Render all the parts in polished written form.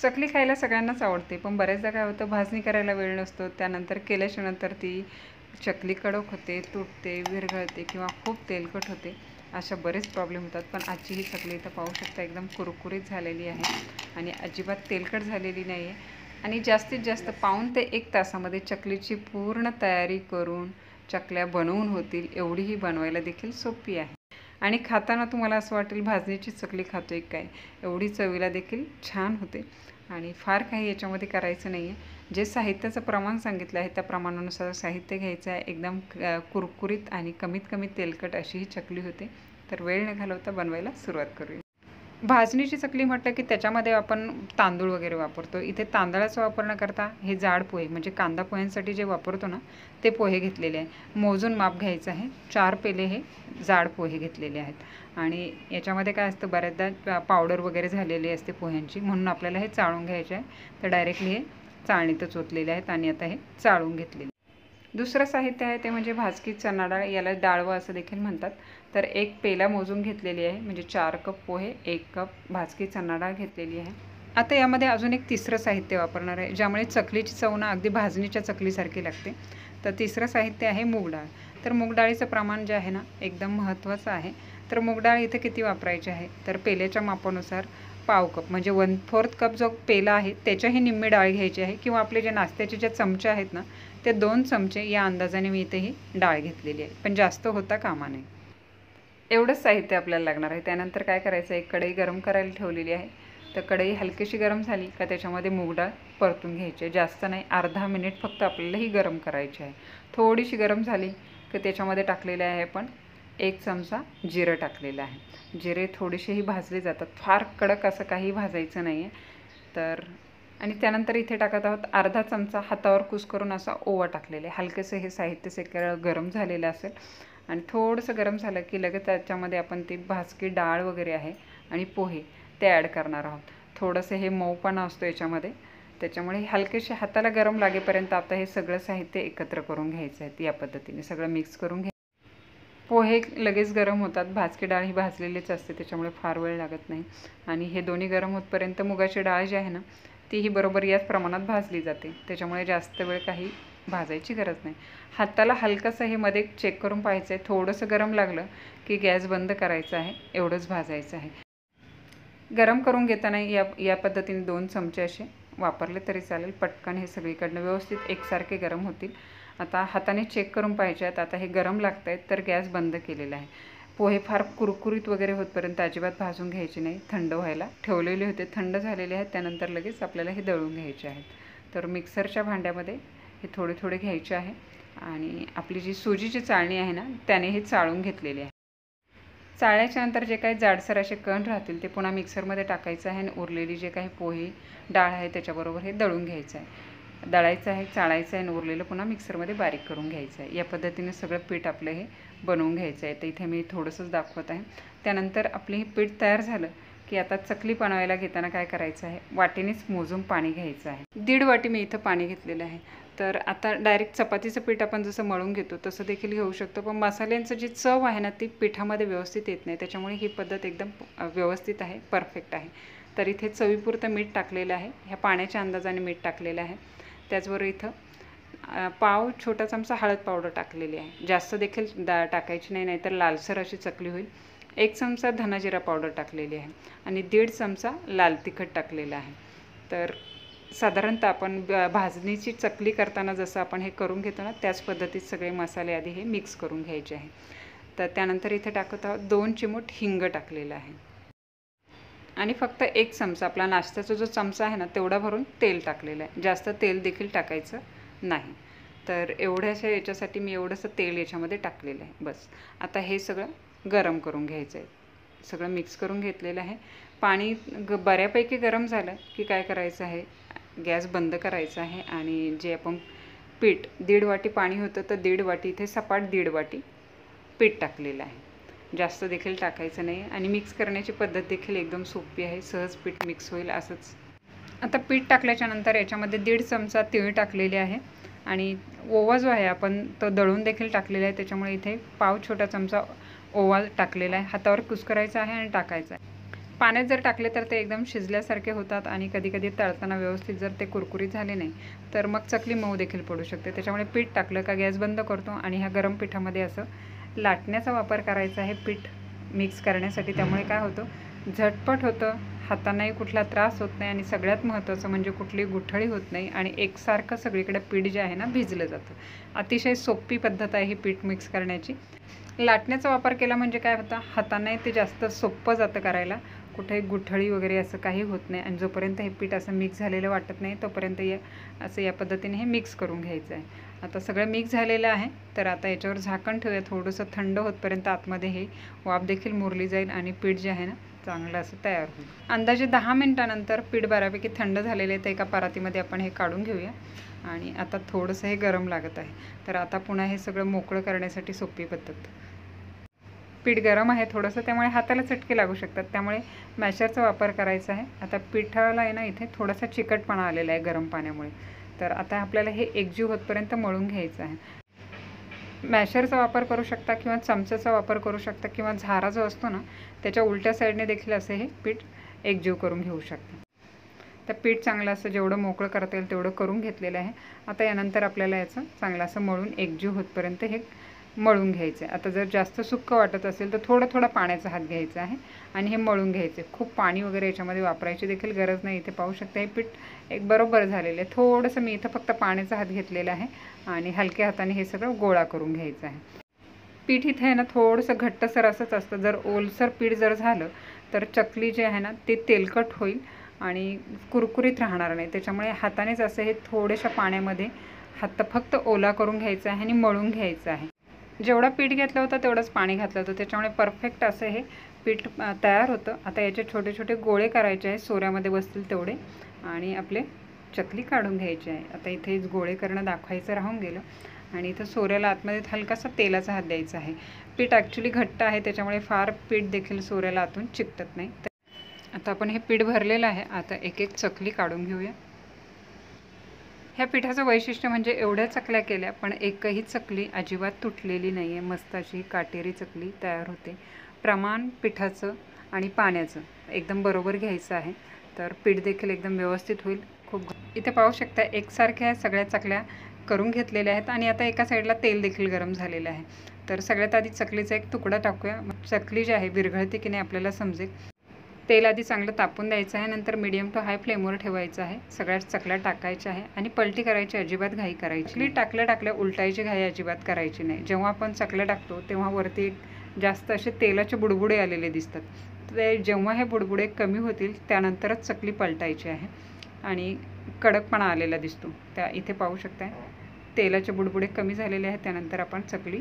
चकली खायला सगळ्यांनाच आवडते, पण बऱ्याचदा काय होतं, भाजणी करायला वेळ नसतो. त्यानंतर केल्याच्या नंतर ती चकली कडक होते, तुटते, विरघळते किंवा खूप तेलकट होते. अशा बरेच प्रॉब्लेम होतात. पण आजची ही चकली इथं पाहू शकता एकदम कुरकुरीत झालेली आहे आणि अजिबात तेलकट झालेली नाही आहे. आणि जास्तीत जास्त पाऊण ते 1 तासामध्ये चकलीची पूर्ण तयारी करून चकल्या बनवून होतील, एवढी ही बनवायला देखील सोपी आहे. आणि खाताना तुम्हाला असं वाटेल भाजणीची चकली खातोय काय, एवढी चवीला देखील छान होते. आणि फार काही याच्यामध्ये करायचं नाही आहे. जे साहित्याचं प्रमाण सांगितलं आहे त्या प्रमाणानुसार साहित्य घ्यायचं आहे. एकदम कुरकुरीत आणि कमीत कमी तेलकट अशी ही चकली होते. तर वेळ न घालवता बनवायला सुरुवात करूया. भाजणीची चकली म्हटलं की त्याच्यामध्ये आपण तांदूळ वगैरे वापरतो. इथे तांदळाचा वापर न करता हे जाड पोहे म्हणजे कांदा पोह्यांसाठी जे वापरतो ना, ते पोहे घेतलेले आहे. मोजून माप घ्यायचं आहे. 4 पेले हे जाड पोहे घेतलेले आहेत. आणि याच्यामध्ये काय असतं, बऱ्याचदा पावडर वगैरे झालेली असते पोह्यांची, म्हणून आपल्याला हे चाळून घ्यायचे आहे. तर डायरेक्टली हे चाळणीतच ओतलेले आहेत आणि आता हे चाळून घेतलेले. दुसरं साहित्य आहे ते म्हणजे भाजकी चणा डाळ, याला डाळवं असं देखील म्हणतात. तर 1 पेला मोजून घेतलेली आहे, म्हणजे 4 कप पोहे, 1 कप भाजकी चणा डाळ घेतलेली आहे. आता यामध्ये अजून एक तिसरं साहित्य वापरणार आहे, ज्यामुळे चकलीची चव ना अगदी भाजणीच्या चकलीसारखी लागते. तर तिसरं साहित्य आहे मूग डाळ. तर मूग डाळीचं प्रमाण जे आहे ना, एकदम महत्त्वाचं आहे. तर मूग डाळ इथे किती वापरायची आहे, तर पेल्याच्या मापानुसार पाव कप म्हणजे 1/4 कप जो पेला आहे त्याच्याही निम्मी डाळ घ्यायची आहे, किंवा आपले जे नाश्त्याचे जे चमचे आहेत ना, ते 2 चमचे या अंदाजाने मी इथेही डाळ घेतलेली आहे, पण जास्त होता कामा नये. एवढंच साहित्य आपल्याला लागणार आहे. त्यानंतर काय करायचं आहे, कढई गरम करायला ठेवलेली आहे. तर कढई हलकीशी गरम झाली का त्याच्यामध्ये मूग डाळ परतून घ्यायची आहे. जास्त नाही, अर्धा मिनिट फक्त आपल्याला ही गरम करायची आहे. थोडीशी गरम झाली की त्याच्यामध्ये टाकलेले आहे आपण 1 चमचा जिरं टाकलेलं आहे. जिरे थोडेसेही भाजले जातात, फार कडक असं काही भाजायचं नाही आहे. तर आणि त्यानंतर इथे टाकत आहोत अर्धा चमचा हातावर कुस्करून असा ओवा टाकलेला आहे. हलकंसं हे साहित्य सगळं गरम झालेलं असेल आणि थोडंसं गरम झालं की लगेच त्याच्यामध्ये आपण ती भाजकी डाळ वगैरे आहे आणि पोहे ते ॲड करणार आहोत. थोडंसं हे मऊपणा असतो याच्यामध्ये, त्याच्यामुळे हलकेसे हाताला गरम लागेपर्यंत आता हे सगळं साहित्य एकत्र करून घ्यायचं आहे. या पद्धतीने सगळं मिक्स करून घ्या. पोहे लगेच गरम होतात, भाजकी डाळ ही भाजलेलीच असते त्याच्यामुळे फार वेळ लागत नाही. आणि हे दोन्ही गरम होतपर्यंत मुगाची डाळ जी आहे ना, तीही बरोबर याच प्रमाणात भाजली जाते, त्याच्यामुळे जास्त वेळ काही भाजायची गरज नाही. हाताला हलकंसं हे मध्ये चेक करून पाहायचं आहे. थोडंसं गरम लागलं की गॅस बंद करायचा आहे, एवढंच भाजायचं आहे. गरम करून घेताना या पद्धतीने 2 चमचे असे वापरले तरी चालेल. पटकन हे सगळीकडनं व्यवस्थित एकसारखे गरम होतील. आता हाताने चेक करून पाहिजे आहेत. आता हे गरम लागत आहेत तर गॅस बंद केलेला आहे. पोहे फार कुरकुरीत वगैरे होतपर्यंत अजिबात भाजून घ्यायचे नाही, थंड व्हायला ठेवलेले होते, थंड झालेले आहेत. त्यानंतर लगेच आपल्याला हे दळून घ्यायचे आहेत. तर मिक्सरच्या भांड्यामध्ये हे थोडे थोडे घ्यायचे आहे आणि आपली जी सुजीची चाळणी आहे ना, त्याने हे चाळून घेतलेले आहे. चाळल्याच्या नंतर जे काही जाडसर असे कण राहतील ते पुन्हा मिक्सरमध्ये टाकायचं आहे आणि उरलेली जे काही पोहे डाळ आहे त्याच्याबरोबर हे दळून घ्यायचं आहे. दळायचं आहे, चाळायचं आहे आणि उरलेलं पुन्हा मिक्सरमध्ये बारीक करून घ्यायचं आहे. या पद्धतीने सगळं पीठ आपलं हे बनवून घ्यायचं आहे. तर इथे मी थोडंसंच दाखवत आहे. त्यानंतर आपले हे पीठ तयार झालं की आता चकली बनवायला घेताना काय करायचं आहे, वाटीनेच मोजून पाणी घ्यायचं आहे. 1.5 वाटी मी इथं पाणी घेतलेलं आहे. तर आता डायरेक्ट चपातीचं पीठ आपण जसं मळून घेतो तसं देखील घेऊ शकतो, पण मसाल्यांचं जी चव आहे ना ती पिठामध्ये व्यवस्थित येत नाही, त्याच्यामुळे ही पद्धत एकदम व्यवस्थित आहे, परफेक्ट आहे. तर इथे चवीपुरतं मीठ टाकलेलं आहे, ह्या पाण्याच्या अंदाजाने मीठ टाकलेलं आहे. त्याचबरोबर इथं पाव छोटा चमचा हळद पावडर टाकलेली आहे. जास्त देखील टाकायची नाही, नाहीतर लालसर अशी चकली होईल. 1 चमचा धनाजिरा पावडर टाकलेली आहे आणि 1.5 चमचा लाल तिखट टाकलेलं आहे. तर साधारणतः आपण भाजणीची चकली करताना जसं आपण हे करून घेतो ना, त्याच पद्धतीत सगळे मसाले आधी हे मिक्स करून घ्यायचे आहे. तर त्यानंतर इथे टाकत आहोत 2 चिमूट हिंग टाकलेलं आहे आणि फक्त 1 चमचा आपला नाश्त्याचा जो चमचा आहे ना तेवढा भरून तेल टाकलेलं आहे. जास्त तेल देखील टाकायचं नाही. तर एवढ्याशा याच्यासाठी मी एवढंसं तेल याच्यामध्ये टाकलेलं आहे. बस आता हे सगळं गरम करून घ्यायचं आहे. सगळं मिक्स करून घेतलेलं आहे. पाणी बऱ्यापैकी गरम झालं की काय करायचं आहे, गॅस बंद करायचा आहे आणि जे आपण पीठ 1.5 वाटी पाणी होतं तर 1.5 वाटी इथे सपाट 1.5 वाटी पीठ टाकलेलं आहे. जास्त देखील टाकायचं नाही आणि मिक्स करण्याची पद्धत देखील एकदम सोपी आहे, सहज पीठ मिक्स होईल असंच. आता पीठ टाकल्याच्या नंतर याच्यामध्ये 1.5 चमचा तीळ टाकलेले आहे आणि ओवा जो आहे आपण तो दळून देखील टाकलेला आहे, त्याच्यामुळे इथे पाव छोटा चमचा ओवा टाकलेला आहे. हातावर कुस्करायचा आहे आणि टाकायचा आहे. पाण्यात जर टाकले तर ते एकदम शिजल्यासारखे होतात आणि कधी कधी तळताना व्यवस्थित जर ते कुरकुरीत झाले नाही तर मग चकली मऊ देखील पडू शकते। त्याच्यामुळे पीठ टाकलं का गॅस बंद करतो आणि ह्या गरम पिठामध्ये असं लाटण्याचा वापर करायचा आहे पीठ मिक्स करण्यासाठी। त्यामुळे काय होतं, झटपट होतं, हातांनाही कुठला त्रास होत नाही आणि सगळ्यात महत्त्वाचं म्हणजे कुठली गुठळी होत नाही आणि एकसारखं सगळीकडे पीठ जे आहे ना भिजलं जातं। अतिशय सोपी पद्धत आहे ही पीठ मिक्स करण्याची। लाटण्याचा वापर केला म्हणजे काय होतं, हातांनाही ते जास्त सोपं जातं करायला, कुठेही गुठळी वगैरे असं काही होत नाही आणि जोपर्यंत हे पीठ असं मिक्स झालेलं वाटत नाही तोपर्यंत या पद्धतीने हे मिक्स करून घ्यायचं आहे। आता सगळं मिक्स झालेलं आहे तर आता याच्यावर झाकण ठेवूया, थोडंसं थंड होतपर्यंत आतमध्ये हे वाफ देखील मुरली जाईल आणि पीठ जे आहे ना चांगलं असं तयार होईल। अंदाजे 10 मिनिटानंतर पीठ बऱ्यापैकी थंड झालेलं आहे तर एका परातीमध्ये आपण हे काढून घेऊया आणि आता थोडंसं हे गरम लागत आहे तर आता पुन्हा हे सगळं मोकळं करण्यासाठी सोपी पद्धत। पीठ गरम आहे थोडंसं, त्यामुळे हाताला चटके लागू शकतात, त्यामुळे मॅशरचा वापर करायचा आहे। आता पिठाला आहे ना इथे थोडासा चिकटपणा आलेला आहे गरम पाण्यामुळे, तर आता आपल्याला हे एकजीव होतपर्यंत मळून घ्यायचं आहे। मॅशरचा वापर करू शकता किंवा चमच्याचा वापर करू शकता किंवा झारा जो असतो ना त्याच्या उलट्या साईडने देखील असे हे पीठ एकजीव करून घेऊ शकता। तर पीठ चांगलं असं जेवढं मोकळं करता येईल तेवढं करून घेतलेलं आहे। आता यानंतर आपल्याला याचं चांगलं असं मळून एकजीव होतपर्यंत हे मळून घ्यायचं आहे। आता जर जास्त सुक्क वाटत असेल तर थोडा पाण्याचा हात घ्यायचा आहे आणि हे मळून घ्यायचे। खूप पाणी वगैरे याच्यामध्ये वापरायची देखील गरज नाही। इथे पाहू शकता हे पीठ एक बरोबर झालेलं आहे। थोडंसं मी इथं फक्त पाण्याचा हात घेतलेला आहे आणि हलक्या हाताने हे सगळं गोळा करून घ्यायचं आहे। पीठ इथे आहे ना थोडंसं घट्टसर असंच असतं, जर ओलसर पीठ जर झालं तर चकली जे आहे ना ते तेलकट होईल आणि कुरकुरीत राहणार नाही। त्याच्यामुळे हातानेच असं हे थोड्याशा पाण्यामध्ये हात फक्त ओला करून घ्यायचा आहे आणि मळून घ्यायचं आहे। जेवढं पीठ घेतलं होतं तेवढंच पाणी घातलं होतं, त्याच्यामुळे परफेक्ट असं हे पीठ तयार होतं। आता याचे छोटे छोटे गोळे करायचे आहे सोऱ्यामध्ये बसतील तेवढे आणि आपले चकली काढून घ्यायची आहे। आता इथे गोळे करणं दाखवायचं राहून गेलं आणि इथं सोऱ्याला आतमध्ये हलकासा तेलाचा हात द्यायचा आहे। पीठ ॲक्च्युली घट्ट आहे त्याच्यामुळे फार पीठ देखील सोऱ्याला आतून चिकटत नाही। आता आपण हे पीठ भरलेलं आहे, आता एक एक चकली काढून घेऊया। ह्या पिठाचं वैशिष्ट्य म्हणजे एवढ्या चकल्या केल्या पण एकही चकली अजिबात तुटलेली नाही आहे, मस्त अशी काटेरी चकली तयार होते। प्रमाण पिठाचं आणि पाण्याचं एकदम बरोबर घ्यायचं आहे तर पीठ देखील एकदम व्यवस्थित होईल। खूप इथे पाहू शकता एकसारख्या सगळ्या चकल्या करून घेतलेल्या आहेत आणि आता एका साईडला तेल देखील गरम झालेलं आहे। तर सगळ्यात आधी चकलीचा एक तुकडा टाकूया, चकली जी आहे विरघळते की नाही आपल्याला समजेल। तेल आधी चांगलं तापून द्यायचं आहे, नंतर मीडियम टू हाय फ्लेमवर ठेवायचं आहे। सगळ्या चकल्या टाकायच्या आहे आणि पलटी करायची, अजिबात घाई करायची नाही। टाकल्या उलटायची घाई अजिबात करायची नाही। जेव्हा आपण चकल्या टाकतो तेव्हा वरती जास्त असे तेलाचे बुडबुडे आलेले दिसतात, ते जेव्हा हे बुडबुडे कमी होतील त्यानंतरच चकली पलटायची आहे आणि कडकपणा आलेला दिसतो। त्या इथे पाहू शकता तेलाचे बुडबुडे कमी झालेले आहेत, त्यानंतर आपण चकली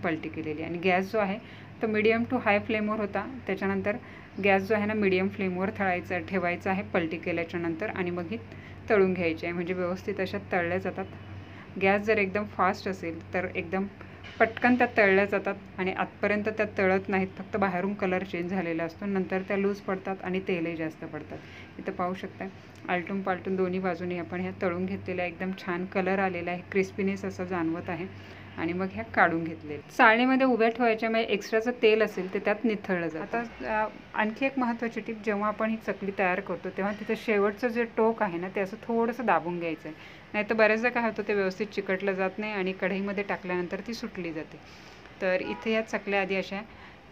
पलटी केलेली आणि गॅस जो आहे तो मीडियम टू हाय फ्लेमवर होता। त्याच्यानंतर गॅस जो आहे ना मीडियम फ्लेमवर ठेवायचा आहे पलटी केल्याच्या नंतर आणि मग ही तळून घ्यायची आहे, म्हणजे व्यवस्थित अशा तळल्या जातात। गॅस जर एकदम फास्ट असेल तर एकदम पटकन त्या तळल्या जातात आणि आतपर्यंत त्या तळत नाहीत, फक्त बाहेरून कलर चेंज झालेला असतो, नंतर त्या लूज पडतात आणि तेलही जास्त पडतात। इथं पाहू शकता आलटून पालटून दोन्ही बाजूने आपण ह्या तळून घेतलेल्या एकदम छान कलर आलेला आहे, क्रिस्पीनेस असं जाणवत आहे आणि मग ह्या काढून घेतले। चाळणीमध्ये उभ्या ठेवायच्या, म्हणजे एक्स्ट्राचं तेल असेल ते त्यात निथळलं जातं। आता आणखी एक महत्त्वाची टिप, जेव्हा आपण ही चकली तयार करतो तेव्हा तिथं शेवटचं जे टोक आहे ना ते असं थोडंसं दाबून घ्यायचं आहे, नाही तर बऱ्याचदा काय होतं ते व्यवस्थित चिकटलं जात नाही आणि कढईमध्ये टाकल्यानंतर ती सुटली जाते। तर इथे या चकल्या आधी अशा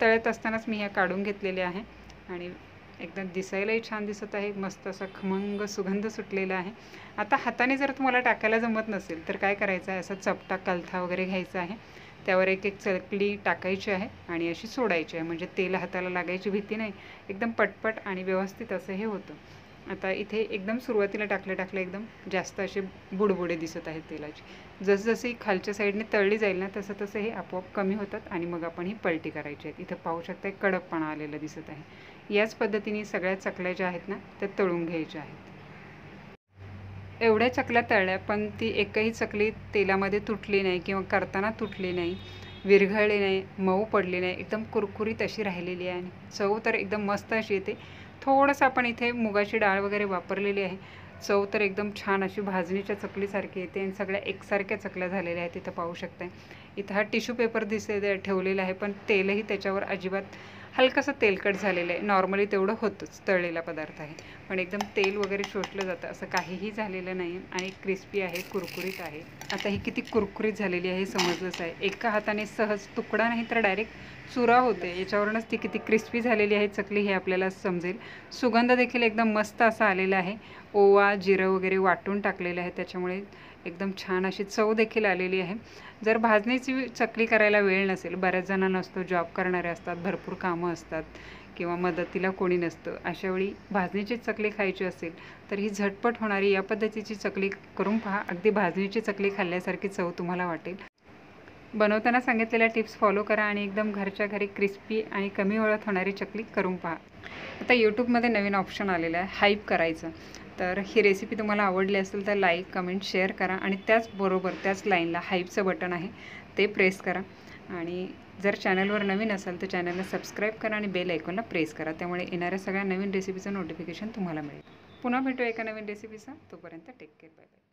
तळत असतानाच मी ह्या काढून घेतलेल्या आहे आणि एकदम दिसायलाही छान दिसत आहे, मस्त असा खमंग सुगंध सुटलेला आहे। आता हाताने जर तुम्हाला टाकायला जमत नसेल तर काय करायचं आहे, असा चपटा कलथा वगैरे घ्यायचा आहे, त्यावर एक एक चकली टाकायची आहे आणि अशी सोडायची आहे, म्हणजे तेल हाताला लागायची भीती नाही, एकदम पटपट आणि व्यवस्थित असं हे होतं। आता इथे एकदम सुरुवातीला टाकल्या एकदम जास्त असे बुडबुडे दिसत आहेत तेलाची, जसजशी खालच्या साईडने तळली जाईल ना तसं तसं हे आपोआप कमी होतात आणि मग आपण ही पलटी करायची आहे। इथं पाहू शकता कडकपणा आलेला दिसत आहे। याच पद्धतीने सगळ्या चकल्या ज्या आहेत ना त्या तळून घ्यायच्या आहेत। एवढ्या चकल्या तळल्या पण ती एकही चकली तेलामध्ये तुटली नाही किंवा करताना तुटली नाही, विरघळली नाही, मऊ पडली नाही, एकदम कुरकुरीत अशी राहिलेली आहे आणि चव तर एकदम मस्त अशी येते। थोडंसं आपण इथे मुगाची डाळ वगैरे वापरलेली आहे, चव तर एकदम छान अशी भाजणीच्या चकलीसारखी येते आणि सगळ्या एकसारख्या चकल्या झालेल्या आहेत। इथं पाहू शकता इथं हा टिश्यू पेपर ठेवलेला आहे पण तेलही त्याच्यावर अजिबात हलकंसं तेलकट झालेलं आहे. नॉर्मली तेवढं होतंच, तळलेला पदार्थ आहे, पण एकदम तेल वगैरे शोषलं जातं असं काहीही झालेलं नाही आणि क्रिस्पी आहे, कुरकुरीत आहे. आता ही किती कुरकुरीत झालेली आहे हे समजलंच आहे. एका हाताने सहज तुकडा नाही तर डायरेक्ट चुरा होते. याच्यावरूनच ती किती क्रिस्पी झालेली आहे चकली हे आपल्याला समजेल. सुगंध देखील एकदम मस्त असा आलेला आहे. ओवा, जिरं वगैरे वाटून टाकलेलं आहे, त्याच्यामुळे एकदम छान अशी चव देखील आलेली आहे. जर भाजणीची चकली करायला वेळ नसेल, बऱ्याच जणांना नसतो, जॉब करणारे असतात, भरपूर कामं असतात किंवा मदतीला कोणी नसतं, अशावेळी भाजणीची चकली खायची असेल तर ही झटपट होणारी या पद्धतीची चकली करून पहा. अगदी भाजणीची चकली खाल्ल्यासारखी चव तुम्हाला वाटेल. बनवताना सांगितलेल्या टिप्स फॉलो करा आणि एकदम घरच्या घरी क्रिस्पी आणि कमी वेळात होणारी चकली करून पहा. आता यूट्यूबमध्ये नवीन ऑप्शन आलेलं आहे हाईप करायचं. तर ही रेसिपी तुम्हाला आवडली असेल तर लाईक, कमेंट, शेअर करा आणि त्याचबरोबर त्याच लाईनला हाईपचं बटन आहे ते प्रेस करा. आणि जर चॅनलवर नवीन असाल तर चॅनलला सबस्क्राईब करा आणि बेल आयकॉनला प्रेस करा. त्यामुळे येणाऱ्या सगळ्या नवीन रेसिपीचं नोटिफिकेशन तुम्हाला मिळेल. पुन्हा भेटू एका नवीन रेसिपीचा. तोपर्यंत टेक केअर. Bye bye.